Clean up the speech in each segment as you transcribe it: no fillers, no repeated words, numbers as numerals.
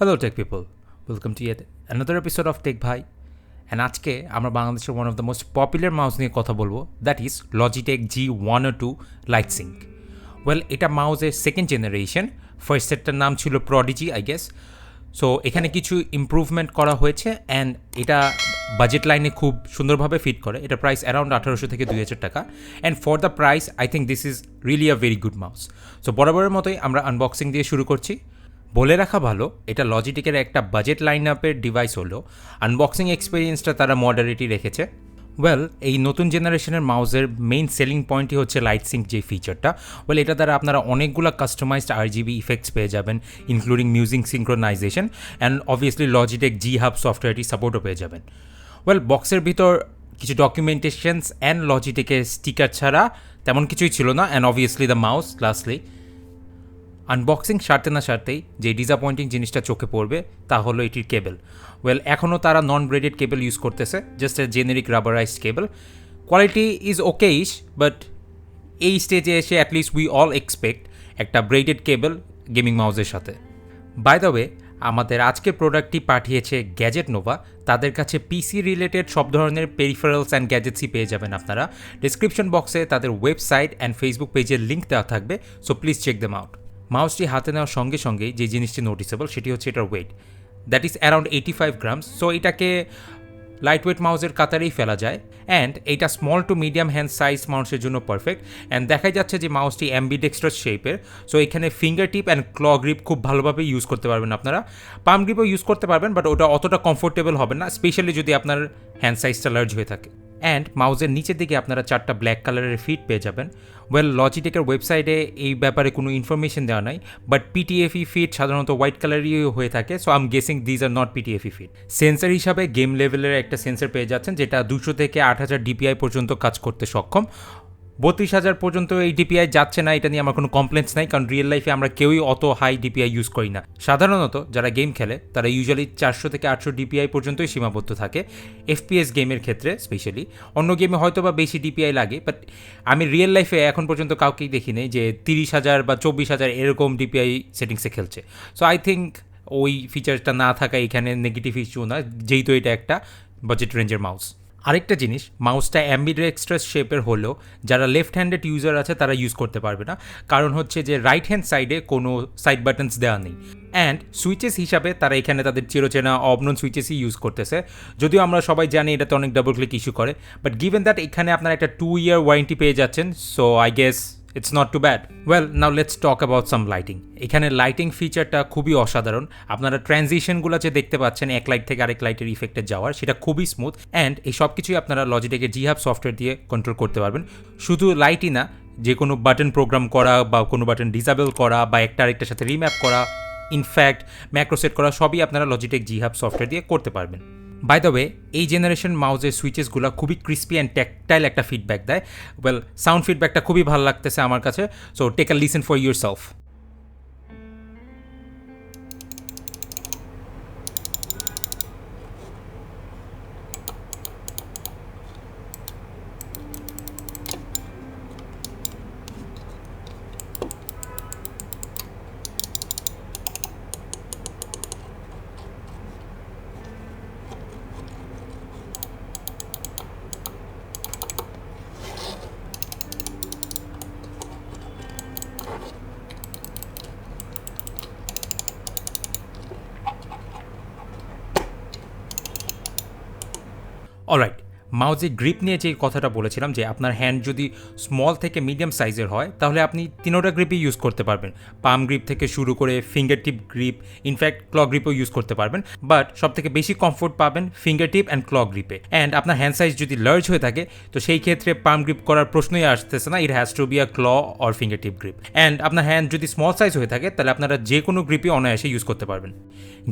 Hello tech people, welcome to yet another episode of TechBhai. And আজকে আমরা বাংলাদেশের one of the most popular mouse নিয়ে কথা বলবো, that is Logitech G102 Lightsync. Well, এটা মাউসের সেকেন্ড জেনারেশন, ফার্স্ট সেটটার নাম ছিল Prodigy I guess. সো এখানে কিছু ইমপ্রুভমেন্ট করা হয়েছে অ্যান্ড এটা বাজেট লাইনে খুব সুন্দরভাবে ফিট করে। এটা প্রাইস অ্যারাউন্ড 1800 থেকে 2000 টাকা and for the price I think this is really a very good mouse. So বরাবরের মতোই আমরা আনবক্সিং দিয়ে শুরু করছি। বলে রাখা ভালো, এটা লজিটেকের একটা বাজেট লাইন আপের ডিভাইস হলো আনবক্সিং এক্সপিরিয়েন্সটা তারা মডারেটই রেখেছে। ওয়েল, এই নতুন জেনারেশনের মাউসের মেইন সেলিং পয়েন্টই হচ্ছে লাইটসিঙ্ক যে ফিচারটা। ওয়েল, এটা দ্বারা আপনারা অনেকগুলো কাস্টমাইজড RGB ইফেক্টস পেয়ে যাবেন, including music synchronisation and obviously Logitech G hub সফটওয়্যারটি সাপোর্টও পেয়ে যাবেন। ওয়েল, বক্সের ভিতর কিছু ডকুমেন্টেশনস অ্যান্ড লজিটেকের স্টিকার ছাড়া তেমন কিছুই ছিল না, and obviously the mouse. Lastly unboxing সারতে না সারতেই যে ডিসঅ্যাপয়েন্টিং জিনিসটা চোখে পড়বে তা হলো এটির কেবল। ওয়েল, এখনও তারা নন ব্রেডেড কেবল ইউজ করতেছে, just a generic rubberized cable. Quality is okayish, but এই স্টেজে এসে অ্যাটলিস্ট উই অল এক্সপেক্ট একটা ব্রেডেড কেবল গেমিং মাউসের সাথে। বাই দ্য ওয়ে, আমাদের আজকের প্রোডাক্টটি পাঠিয়েছে গ্যাজেট নোভা। তাদের কাছে পিসি রিলেটেড সব ধরনের পেরিফেরালস অ্যান্ড গ্যাজেটসই পেয়ে যাবেন আপনারা। ডিসক্রিপশন বক্সে তাদের ওয়েবসাইট অ্যান্ড ফেসবুক পেজের লিঙ্ক দেওয়া থাকবে, so please check them out. মাউসটি হাতে নেওয়ার সঙ্গে সঙ্গেই যে জিনিসটি নোটিসেবল সেটি হচ্ছে এটার weight, that is around 85 grams. So এটাকে লাইট ওয়েট মাউসের কাতারেই ফেলা যায় অ্যান্ড এইটা small to medium hand size মাউসের জন্য পারফেক্ট। অ্যান্ড দেখাই যাচ্ছে যে মাউসটি অ্যাম্বিডেক্সট্রাস শেপের, সো এখানে ফিঙ্গার টিপ অ্যান্ড ক্ল গ্রিপ খুব ভালোভাবে ইউজ করতে পারবেন আপনারা। পাম গ্রিপও ইউজ করতে পারবেন, বাট ওটা অতটা কমফোর্টেবল হবে না, স্পেশালি যদি আপনার হ্যান্ড সাইজটা লার্জ হয়ে থাকে। অ্যান্ড মাউসের নিচের দিকে আপনারা 4টা ব্ল্যাক কালারের ফিট পেয়ে যাবেন। ওয়েল, লজিটেকের ওয়েবসাইটে এই ব্যাপারে কোনো ইনফরমেশন দেওয়া নাই, বাট PTFE ফিট সাধারণত হোয়াইট কালারই হয়ে থাকে, so I am guessing these are not PTFE feet. Sensor হিসাবে গেম লেভেলের একটা সেন্সার পেয়ে যাচ্ছেন, যেটা 200 থেকে 8000 DPI পর্যন্ত কাজ করতে সক্ষম। 32,000 পর্যন্ত এই DPI যাচ্ছে না, এটা নিয়ে আমার কোনো কমপ্লেন্টস নাই, কারণ রিয়েল লাইফে আমরা কেউই অত হাই DPI ইউজ করি না। সাধারণত যারা গেম খেলে তারা ইউজুয়ালি 400 থেকে 800 DPI পর্যন্তই সীমাবদ্ধ থাকে FPS গেমের ক্ষেত্রে স্পেশালি। অন্য গেমে হয়তো বা বেশি DPI লাগে, বাট আমি রিয়েল লাইফে এখন পর্যন্ত কাউকেই দেখি নেই যে 30,000 বা 24,000 এরকম DPI সেটিংসে খেলছে। সো আই থিঙ্ক ওই ফিচারটা না থাকা এখানে নেগেটিভ ইস্যু না, যেহেতু এটা একটা বাজেট রেঞ্জের মাউস। আরেকটা জিনিস, মাউসটা অ্যাম্বিডেক্সট্রাস শেপের হলেও যারা লেফট হ্যান্ডেড ইউজার আছে তারা ইউজ করতে পারবে না, কারণ হচ্ছে যে রাইট হ্যান্ড সাইডে কোনো সাইড বাটনস দেওয়া নেই। অ্যান্ড সুইচেস হিসাবে তারা এখানে তাদের চিরচেনা অবনন সুইচেসই ইউজ করতেছে, যদিও আমরা সবাই জানি এটাতে অনেক ডাবল ক্লিক ইস্যু করে, বাট গিভেন দ্যাট এখানে আপনারা একটা 2 year ওয়ারেন্টি পেয়ে যাচ্ছেন, so I guess it's not too bad. Well, now let's talk about some lighting. এখানে লাইটিং ফিচারটা খুবই অসাধারণ। আপনারা ট্রানজিশনগুলো যে দেখতে পাচ্ছেন এক লাইট থেকে আরেক লাইটের ইফেক্টে যাওয়ার, সেটা খুবই স্মুথ অ্যান্ড এই সব কিছুই আপনারা লজিটেকের জি হাব সফটওয়্যার দিয়ে কন্ট্রোল করতে পারবেন। শুধু লাইটই না, যে কোনো বাটন প্রোগ্রাম করা বা কোনো বাটন ডিসেবল করা বা একটা আরেকটার সাথে রিম্যাপ করা, ইনফ্যাক্ট ম্যাক্রো সেট করা, সবই আপনারা লজিটেক জি হাব সফটওয়্যার দিয়ে করতে পারবেন। বাই দ্য ওয়ে, এই জেনারেশন মাউসের সুইচেসগুলো খুবই ক্রিস্পি অ্যান্ড ট্যাকটাইল একটা ফিডব্যাক দেয়। ওয়েল, সাউন্ড ফিডব্যাকটা খুবই ভালো লাগতেছে আমার কাছে, so take a listen for yourself. Alright, মাউসের গ্রিপ নিয়ে যে কথাটা বলেছিলাম, যে আপনার হ্যান্ড যদি স্মল থেকে মিডিয়াম সাইজের হয় তাহলে আপনি তিনোটা গ্রিপই ইউজ করতে পারবেন। পাম গ্রিপ থেকে শুরু করে ফিঙ্গার টিপ গ্রিপ, ইনফ্যাক্ট ক্ল গ্রিপও ইউজ করতে পারবেন, বাট সব থেকে বেশি কমফোর্ট পাবেন ফিঙ্গার টিপ অ্যান্ড ক্ল গ্রিপে। অ্যান্ড আপনার হ্যান্ড সাইজ যদি লার্জ হয়ে থাকে তো সেই ক্ষেত্রে পাম গ্রিপ করার প্রশ্নই আসতেছে না, it has to be a claw or fingertip grip. And আপনার হ্যান্ড যদি স্মল সাইজ হয়ে থাকে তাহলে আপনারা যে কোনো গ্রিপই অনায়াসে ইউজ করতে পারবেন।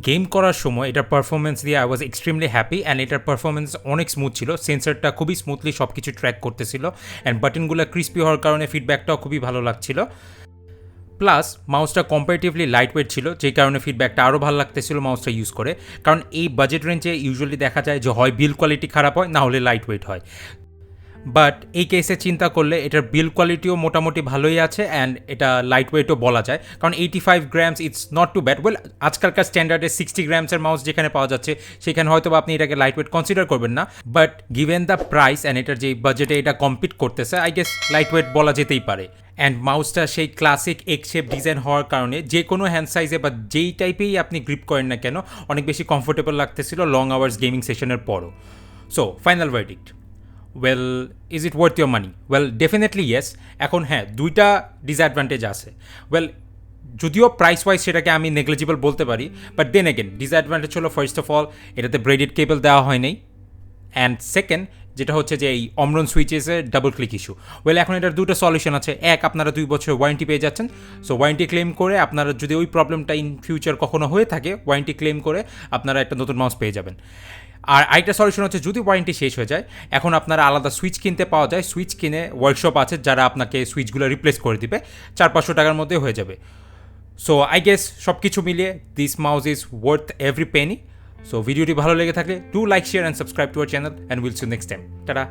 গেম করার সময় এটার পারফরমেন্স দিয়ে I was extremely happy and এটার পারফরমেন্স অনেক স্মুথ ছিল। সেন্সারটা খুবই স্মুথলি সব কিছু ট্র্যাক করতেছিল অ্যান্ড বাটনগুলো ক্রিস্পি হওয়ার কারণে ফিডব্যাকটাও খুবই ভালো লাগছিল। প্লাস মাউসটা কম্পারেটিভলি লাইট ওয়েট ছিল, যে কারণে ফিডব্যাকটা আরও ভালো লাগতেছিল মাউসটা ইউজ করে। কারণ এই বাজেট রেঞ্জে ইউজুয়ালি দেখা যায় যে হয় বিল্ড কোয়ালিটি খারাপ হয়, না হলে লাইট ওয়েট হয়। বাট এই কেসে চিন্তা করলে এটার বিল্ড কোয়ালিটিও মোটামুটি ভালোই আছে অ্যান্ড এটা লাইট ওয়েটও বলা যায়, কারণ 85 grams it's not too bad. Well আজকালকার স্ট্যান্ডার্ডে 60 গ্রামসের মাউস যেখানে পাওয়া যাচ্ছে সেখানে হয়তো আপনি এটাকে লাইট ওয়েট কনসিডার করবেন না, but given the price and এটার যে বাজেটে এটা কম্পিট করতেছে আই গেস লাইট ওয়েট বলা যেতেই পারে। অ্যান্ড মাউসটা সেই ক্লাসিক এগ শেপ ডিজাইন হওয়ার কারণে যে কোনো হ্যান্ড সাইজে বা যেই টাইপেই আপনি গ্রিপ করেন না কেন অনেক বেশি কমফোর্টেবল লাগতেছিল লং আওয়ার্স গেমিং সেশনের পরও। So final verdict, well is it worth your money? Well definitely yes. এখন হ্যাঁ, দুইটা ডিসঅ্যাডভান্টেজ আছে। ওয়েল যদিও প্রাইস ওয়াইজ সেটাকে আমি নেগলিজিবল বলতে পারি, বাট দেন এগেন ডিসঅ্যাডভান্টেজ হলো ফার্স্ট অফ অল এটাতে ব্রেডেড কেবল দেওয়া হয় নাই, অ্যান্ড সেকেন্ড যেটা হচ্ছে যে এই অমরন সুইচেসের ডাবল ক্লিক ইস্যু। ওয়েল এখন এটার দুটো সলিউশন আছে। এক, আপনারা 2 বছর ওয়ারেন্টি পেয়ে যাচ্ছেন, সো ওয়ারেন্টি ক্লেম করে আপনারা যদি ওই প্রবলেমটা ইন ফিউচার কখনো হয়ে থাকে ওয়ারেন্টি ক্লেম করে আপনারা একটা নতুন মাউস পেয়ে যাবেন। আর আরেকটা সলিউশন হচ্ছে যদি ওয়ারেন্টি শেষ হয়ে যায় এখন আপনারা আলাদা সুইচ কিনতে পাওয়া যায়, সুইচ কিনে ওয়ার্কশপ আছে যারা আপনাকে সুইচগুলো রিপ্লেস করে দিবে, 400-500 টাকার মধ্যে হয়ে যাবে। সো আই গেস সব কিছু মিলিয়ে this mouse is worth every Penney. So ভিডিওটি ভালো লেগে থাকলে do like, share and subscribe to our channel and will see next time. Tata.